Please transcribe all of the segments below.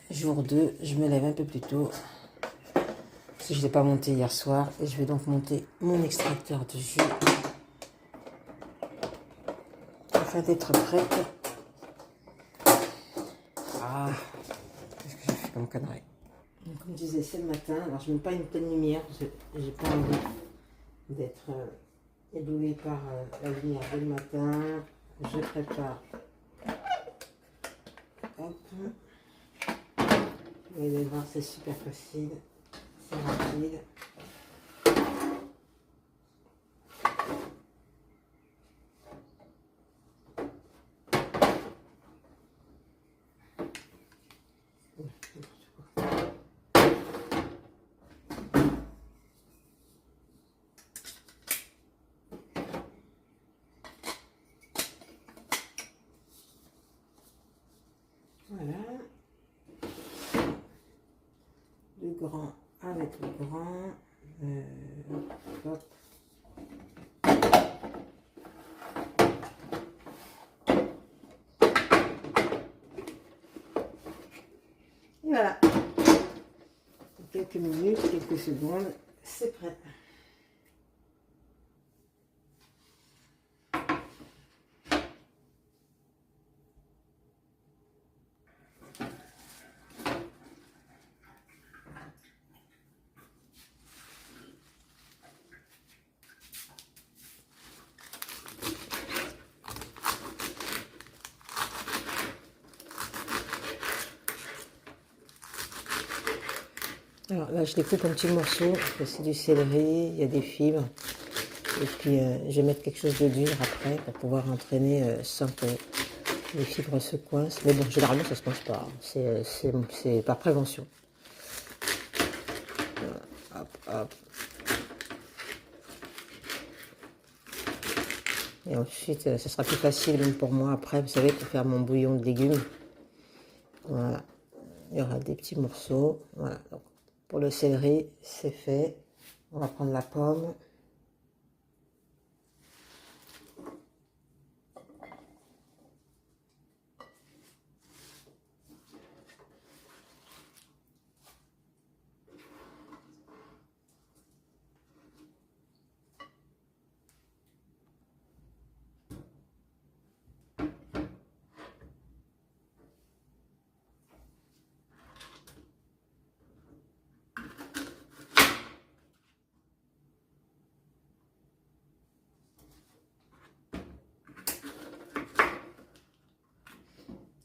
Jour 2, je me lève un peu plus tôt parce que je ne l'ai pas monté hier soir et je vais donc monter mon extracteur de jus afin d'être prête. Ah, qu'est-ce que j'ai fait comme connerie. Donc, comme je disais, c'est le matin. Alors je ne mets pas une pleine lumière parce que j'ai pas envie d'être ébloui par la lumière dès le matin. Je prépare. Hop. Vous allez voir, c'est super facile. C'est rapide. Voilà. Le grand avec le grand. Hop. Et voilà. Quelques minutes, quelques secondes, c'est prêt. Alors là, je découpe en petits morceaux. C'est du céleri, il y a des fibres. Et puis, je vais mettre quelque chose de dur après pour pouvoir entraîner sans que les fibres se coincent. Mais bon, généralement, ça ne se coince pas. C'est par prévention. Voilà. Hop, hop. Et ensuite, ce sera plus facile même pour moi après, vous savez, pour faire mon bouillon de légumes. Voilà. Il y aura des petits morceaux. Voilà. Donc, pour le céleri, c'est fait. On va prendre la pomme.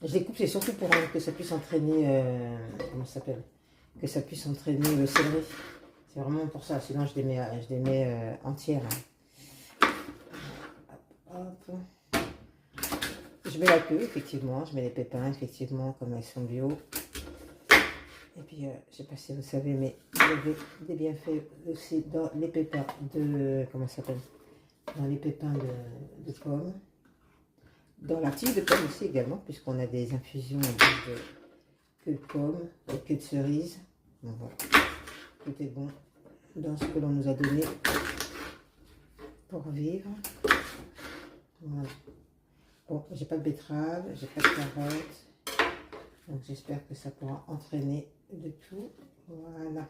Je découpe, c'est surtout pour que ça puisse entraîner, comment ça s'appelle? Que ça puisse entraîner le céleri. C'est vraiment pour ça, sinon je les mets entières. Hein. Hop, hop. Je mets la queue, effectivement, je mets les pépins, effectivement, comme elles sont bio. Et puis, je sais pas si vous savez, mais il y avait des bienfaits aussi dans les pépins de, comment ça s'appelle? Dans les pépins de pommes. Dans la tige de pomme aussi également, puisqu'on a des infusions de queue de pomme et queue de cerise. Donc voilà, tout est bon dans ce que l'on nous a donné pour vivre. Voilà. Bon, j'ai pas de betterave, j'ai pas de carotte, donc j'espère que ça pourra entraîner de tout. Voilà,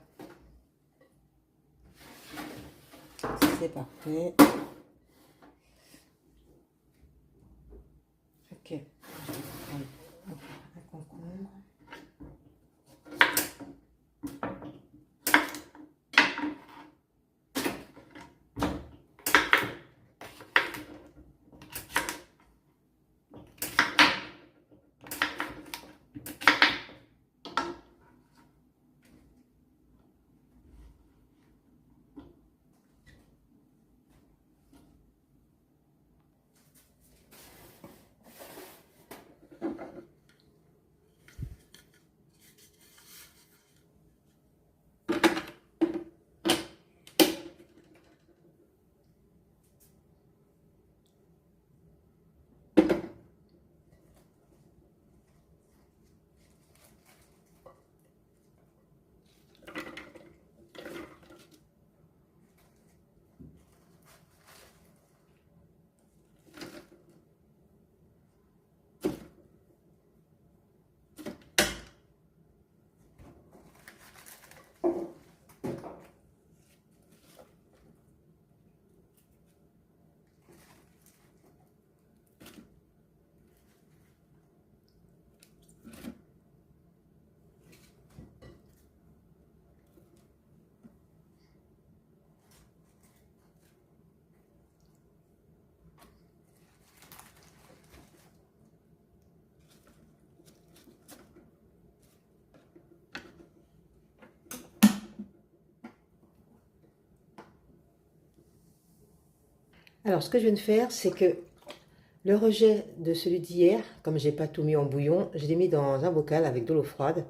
c'est parfait. Ok, je vais prendre un concombre. Alors, ce que je viens de faire, c'est que le rejet de celui d'hier, comme j'ai pas tout mis en bouillon, je l'ai mis dans un bocal avec de l'eau froide.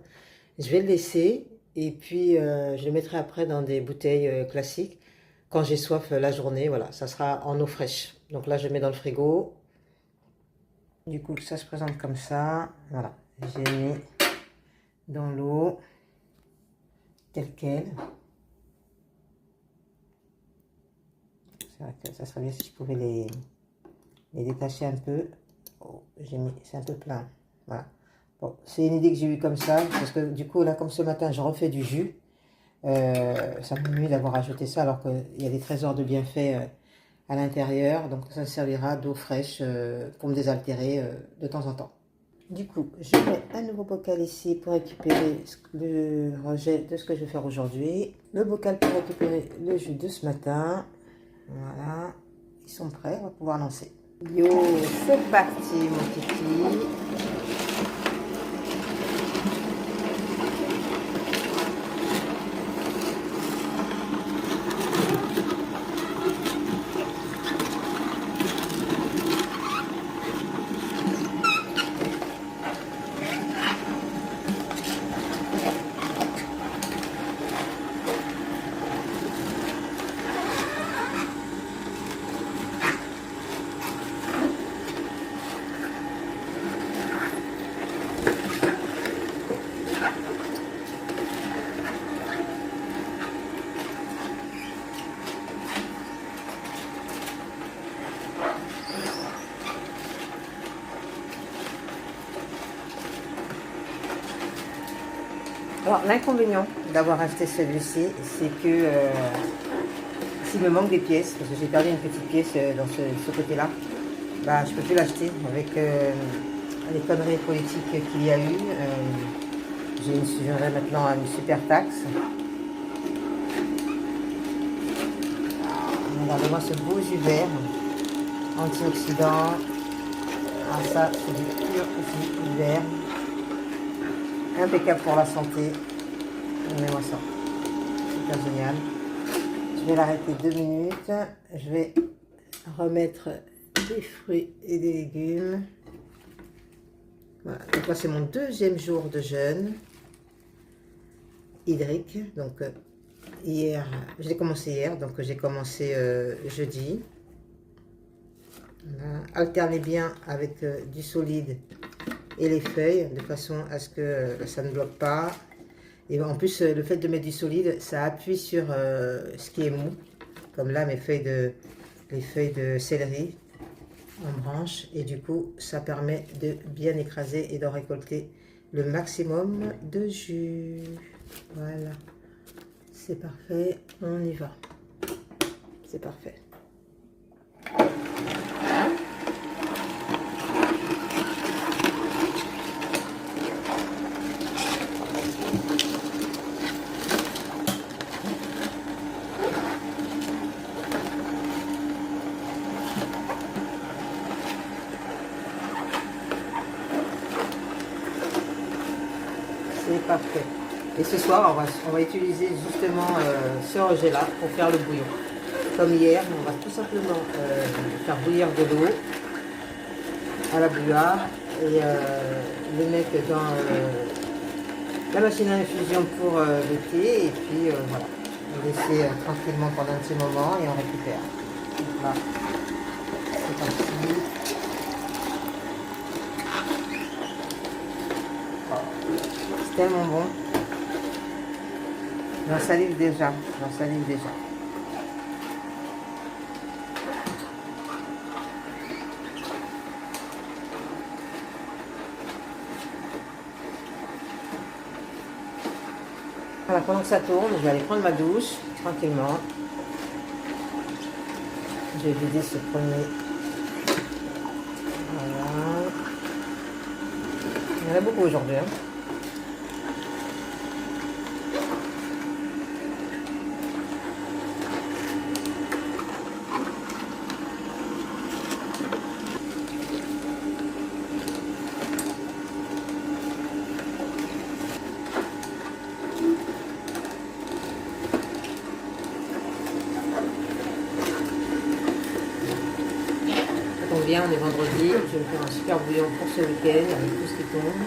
Je vais le laisser et puis je le mettrai après dans des bouteilles classiques quand j'ai soif la journée. Voilà, ça sera en eau fraîche. Donc là, je mets dans le frigo. Du coup, ça se présente comme ça. Voilà, j'ai mis dans l'eau telle quelle. C'est vrai que ça serait bien si je pouvais les détacher un peu. Oh, j'ai mis, c'est un peu plein. Voilà. Bon, c'est une idée que j'ai eue comme ça, parce que du coup, là, comme ce matin, je refais du jus. Ça me nuit d'avoir ajouté ça, alors qu'il y a des trésors de bienfaits à l'intérieur. Donc, ça servira d'eau fraîche pour me désaltérer de temps en temps. Du coup, je mets un nouveau bocal ici pour récupérer le rejet de ce que je vais faire aujourd'hui. Le bocal pour récupérer le jus de ce matin. Voilà, ils sont prêts, on va pouvoir lancer. Yo, c'est parti mon kiki. Alors, l'inconvénient d'avoir acheté celui-ci, c'est que s'il me manque des pièces, parce que j'ai perdu une petite pièce dans ce côté-là, bah, je ne peux plus l'acheter avec les conneries politiques qu'il y a eu. J'aurai maintenant une super taxe. Regardez-moi ce beau jus vert, antioxydant. Ah, ça, c'est du pur jus vert. Impeccable pour la santé. Regardez-moi ça. Super génial. Je vais l'arrêter 2 minutes. Je vais remettre des fruits et des légumes. Voilà. Donc là, c'est mon 2e jour de jeûne hydrique. Donc hier, je l'ai commencé hier, donc j'ai commencé jeudi. Voilà. Alternez bien avec du solide et les feuilles, de façon à ce que ça ne bloque pas. Et en plus, le fait de mettre du solide, ça appuie sur ce qui est mou. Comme là, les feuilles de céleri en branche. Et du coup, ça permet de bien écraser et d'en récolter le maximum de jus. Voilà. C'est parfait. On y va. C'est parfait. C'est parfait. Et ce soir, on va utiliser justement ce rejet-là pour faire le bouillon. Comme hier, on va tout simplement faire bouillir de l'eau à la bouilloire et le mettre dans la machine à infusion pour le thé. Et puis voilà, on laisser tranquillement pendant un petit moment et on récupère. Donc là, c'est parti. C'est tellement bon. J'en salive déjà. J'en salive déjà. Voilà, pendant que ça tourne, je vais aller prendre ma douche tranquillement. Je vais vider ce premier. Voilà. Il y en a beaucoup aujourd'hui. Hein. bien, on est vendredi. Je vais faire un super bouillon pour ce week-end avec tout ce qui tombe.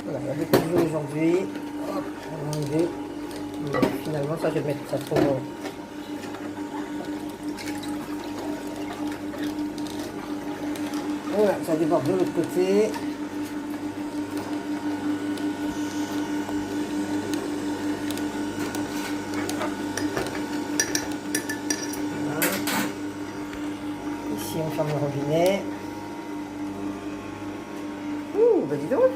Voilà, il y a des petits jeux aujourd'hui. Hop, on va enlever. Finalement, ça, je vais mettre ça trop. Voilà, ça déborde de l'autre côté. Voilà. Ici, on ferme le robinet. Ouh, bah dis donc.